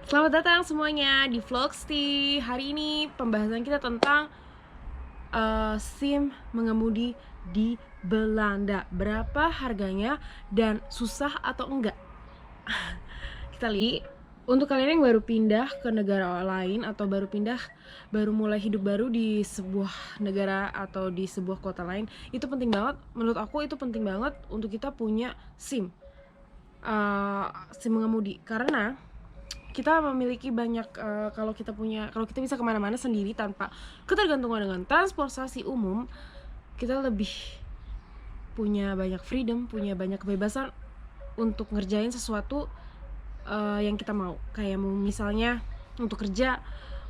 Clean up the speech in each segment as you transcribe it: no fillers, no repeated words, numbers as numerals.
Selamat datang semuanya di Vlogsti. Hari ini pembahasan kita tentang SIM mengemudi di Belanda. Berapa harganya dan susah atau enggak? Kita lihat. Untuk kalian yang baru pindah ke negara lain atau baru mulai hidup baru di sebuah negara atau di sebuah kota lain, itu penting banget. Menurut aku itu penting banget untuk kita punya SIM. SIM mengemudi, karena kita memiliki banyak kalau kita bisa kemana-mana sendiri tanpa ketergantungan dengan transportasi umum, kita lebih punya banyak freedom, punya banyak kebebasan untuk ngerjain sesuatu yang kita mau, kayak misalnya untuk kerja,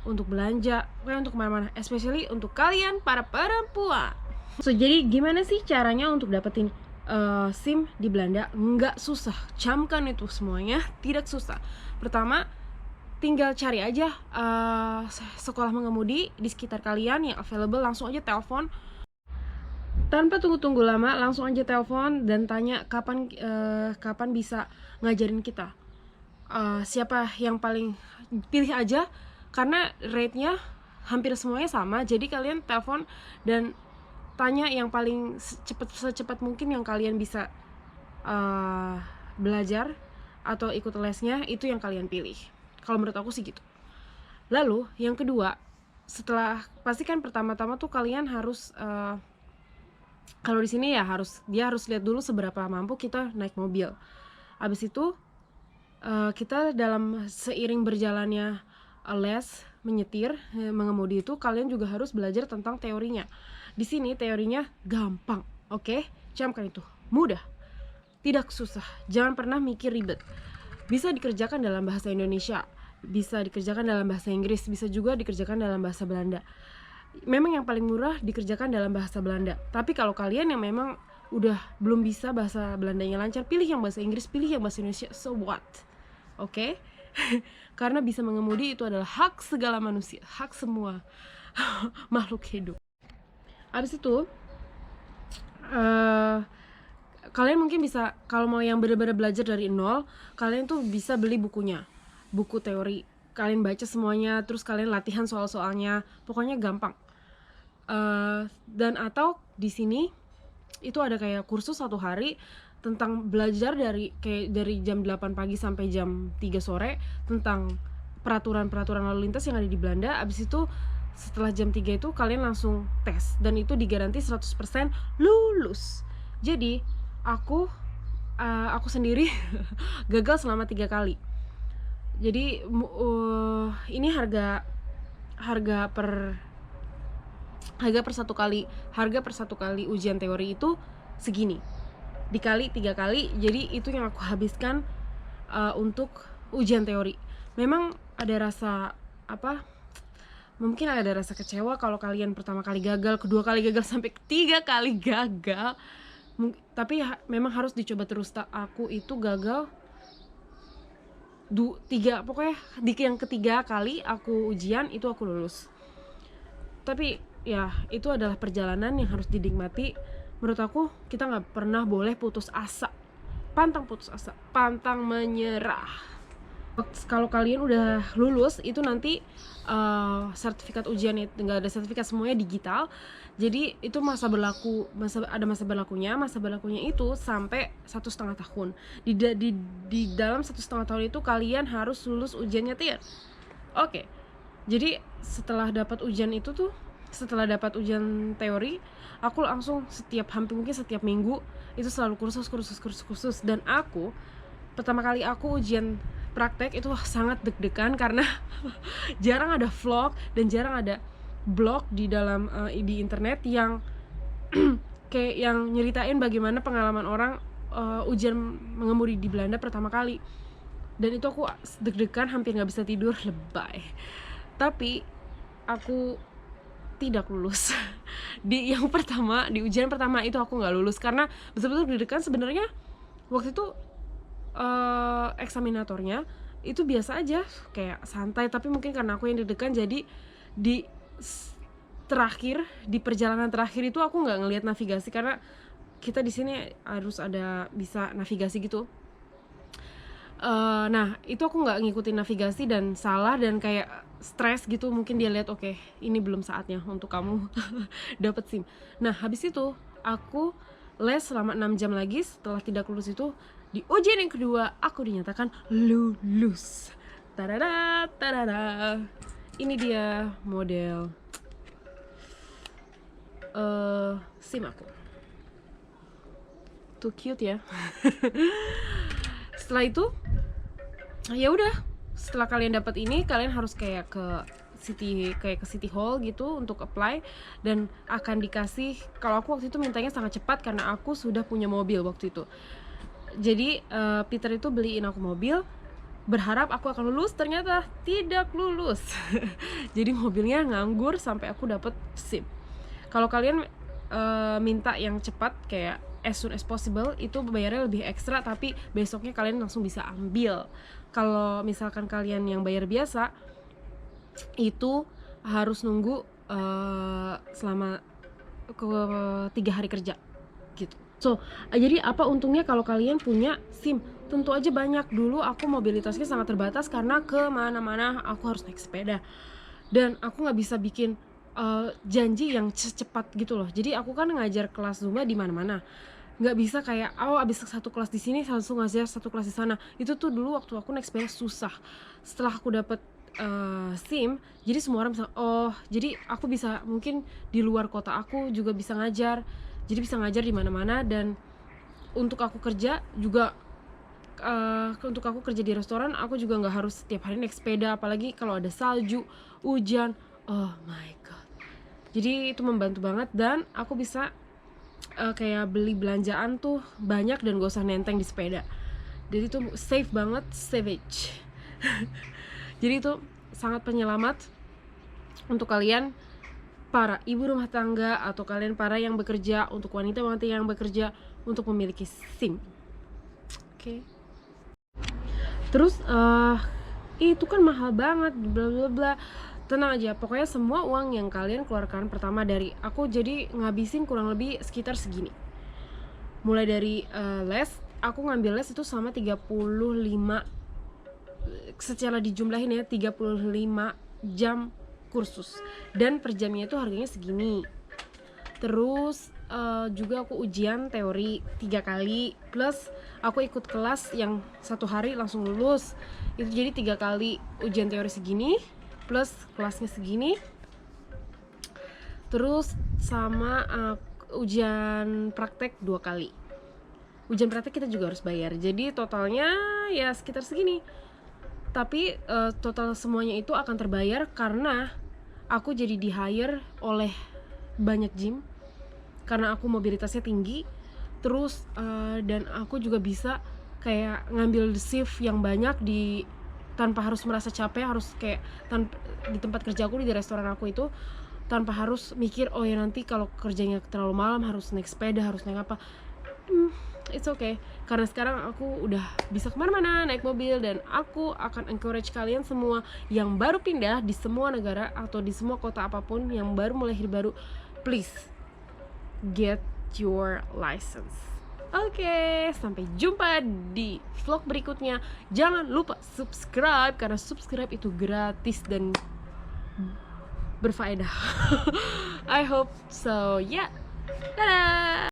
untuk belanja, kayak untuk kemana-mana, especially untuk kalian para perempuan. Jadi gimana sih caranya untuk dapetin SIM di Belanda? Nggak susah, camkan itu semuanya, tidak susah. Pertama, tinggal cari aja sekolah mengemudi di sekitar kalian yang available, langsung aja telepon. Tanpa tunggu-tunggu lama, langsung aja telepon dan tanya kapan bisa ngajarin kita. Siapa yang paling, pilih aja, karena rate-nya hampir semuanya sama. Jadi kalian telepon dan tanya yang paling secepat mungkin yang kalian bisa belajar atau ikut lesnya, itu yang kalian pilih. Kalau menurut aku sih gitu. Lalu yang kedua, setelah pastikan pertama-tama tuh kalian harus kalau di sini ya dia harus lihat dulu seberapa mampu kita naik mobil. Abis itu kita dalam seiring berjalannya les menyetir, mengemudi itu, kalian juga harus belajar tentang teorinya. Di sini teorinya gampang, oke? Camkan itu, mudah, tidak susah, jangan pernah mikir ribet. Bisa dikerjakan dalam bahasa Indonesia, bisa dikerjakan dalam bahasa Inggris, bisa juga dikerjakan dalam bahasa Belanda. Memang yang paling murah dikerjakan dalam bahasa Belanda. Tapi kalau kalian yang memang udah belum bisa bahasa Belandanya lancar, pilih yang bahasa Inggris, pilih yang bahasa Indonesia, so what? Oke? Karena bisa mengemudi itu adalah hak segala manusia, hak semua makhluk hidup. Abis itu kalian mungkin bisa, kalau mau yang benar-benar belajar dari nol, kalian tuh bisa beli buku teori, kalian baca semuanya, terus kalian latihan soal-soalnya, pokoknya gampang. Dan atau di sini itu ada kayak kursus 1 hari tentang belajar dari jam 8 pagi sampai jam 3 sore tentang peraturan lalu lintas yang ada di Belanda. Abis itu setelah jam 3 itu kalian langsung tes, dan itu digaranti 100% lulus. Jadi aku sendiri gagal selama 3 kali. Jadi ini harga per satu kali ujian teori itu segini, dikali 3 kali, jadi itu yang aku habiskan untuk ujian teori. Memang ada rasa mungkin ada rasa kecewa kalau kalian pertama kali gagal, kedua kali gagal, sampai 3 kali gagal. Tapi memang harus dicoba terus. Aku itu gagal 3, pokoknya di yang ketiga kali aku ujian itu aku lulus. Tapi ya itu adalah perjalanan yang harus dinikmati. Menurut aku kita nggak pernah boleh putus asa, pantang menyerah. Kalau kalian udah lulus itu nanti sertifikat ujian itu nggak ada sertifikat, semuanya digital. Jadi itu ada masa berlakunya itu sampai 1,5 tahun. Di dalam 1,5 tahun itu kalian harus lulus ujian nyetir. Oke. Jadi setelah dapat ujian teori, aku langsung hampir setiap minggu itu selalu kursus. Dan pertama kali aku ujian praktek itu sangat deg-degan karena jarang ada vlog dan jarang ada blog di internet yang kayak yang nyeritain bagaimana pengalaman orang ujian mengemudi di Belanda pertama kali. Dan itu aku deg-degan, hampir nggak bisa tidur, lebay. Tapi aku tidak lulus di ujian pertama itu aku nggak lulus karena betul-betul deg-degan. Sebenarnya waktu itu eksaminatornya itu biasa aja, kayak santai, tapi mungkin karena aku yang deg-degan, jadi di perjalanan terakhir itu aku nggak ngelihat navigasi, karena kita di sini harus ada bisa navigasi gitu. Nah itu aku nggak ngikutin navigasi dan salah dan kayak stres gitu, mungkin dia lihat oke, ini belum saatnya untuk kamu dapat SIM. Nah habis itu aku les selama 6 jam lagi. Setelah tidak lulus itu, di ujian yang kedua aku dinyatakan lulus. Tadada, tadada. Ini dia model SIM aku. Tuh cute ya. Setelah itu ya udah, setelah kalian dapat ini, kalian harus kayak ke city hall gitu untuk apply, dan akan dikasih, kalau aku waktu itu mintanya sangat cepat karena aku sudah punya mobil waktu itu. Jadi Peter itu beliin aku mobil, berharap aku akan lulus, ternyata tidak lulus. Jadi mobilnya nganggur sampai aku dapet SIM. Kalau kalian minta yang cepat kayak as soon as possible, itu bayarnya lebih ekstra, tapi besoknya kalian langsung bisa ambil. Kalau misalkan kalian yang bayar biasa, itu harus nunggu selama 3 hari kerja gitu. So, jadi apa untungnya kalau kalian punya SIM? Tentu aja banyak. Dulu aku mobilitasnya sangat terbatas karena kemana-mana aku harus naik sepeda, dan aku nggak bisa bikin janji yang cepat gitu loh. Jadi aku kan ngajar kelas Zumba di mana-mana, nggak bisa kayak abis satu kelas di sini langsung ngajar satu kelas di sana. Itu tuh dulu waktu aku naik sepeda susah. Setelah aku dapet SIM, jadi semua orang bisa, jadi aku bisa mungkin di luar kota aku juga bisa ngajar. Jadi bisa ngajar di mana-mana, dan untuk aku kerja juga untuk aku kerja di restoran, aku juga nggak harus setiap hari naik sepeda, apalagi kalau ada salju, hujan. Oh my god. Jadi itu membantu banget, dan aku bisa kayak beli belanjaan tuh banyak dan gak usah nenteng di sepeda. Jadi itu safe banget, savage. Jadi itu sangat penyelamat untuk kalian para ibu rumah tangga, atau kalian para yang bekerja, untuk wanita-wanita yang bekerja, untuk memiliki SIM. Oke. Terus itu kan mahal banget, bla bla bla. Tenang aja, pokoknya semua uang yang kalian keluarkan, pertama dari aku jadi ngabisin kurang lebih sekitar segini. Mulai dari les, aku ngambil les itu sama 35, secara dijumlahin ya, 35 jam kursus, dan per jamnya itu harganya segini. Terus juga aku ujian teori 3 kali, plus aku ikut kelas yang 1 hari langsung lulus. Itu jadi 3 kali ujian teori segini, plus kelasnya segini. Terus sama ujian praktek 2 kali. Ujian praktek kita juga harus bayar. Jadi totalnya ya sekitar segini. Tapi total semuanya itu akan terbayar karena aku jadi di hire oleh banyak gym, karena aku mobilitasnya tinggi. Terus dan aku juga bisa kayak ngambil shift yang banyak tanpa harus merasa capek, harus kayak di tempat kerja aku, di restoran aku itu, tanpa harus mikir ya nanti kalau kerjanya terlalu malam harus naik sepeda, harus naik apa. It's okay, karena sekarang aku udah bisa kemana-mana naik mobil, dan aku akan encourage kalian semua yang baru pindah di semua negara atau di semua kota apapun, yang baru mulai hidup baru, please get your license. Oke, sampai jumpa di vlog berikutnya. Jangan lupa subscribe, karena subscribe itu gratis dan berfaedah. I hope so. Yeah. Dadah.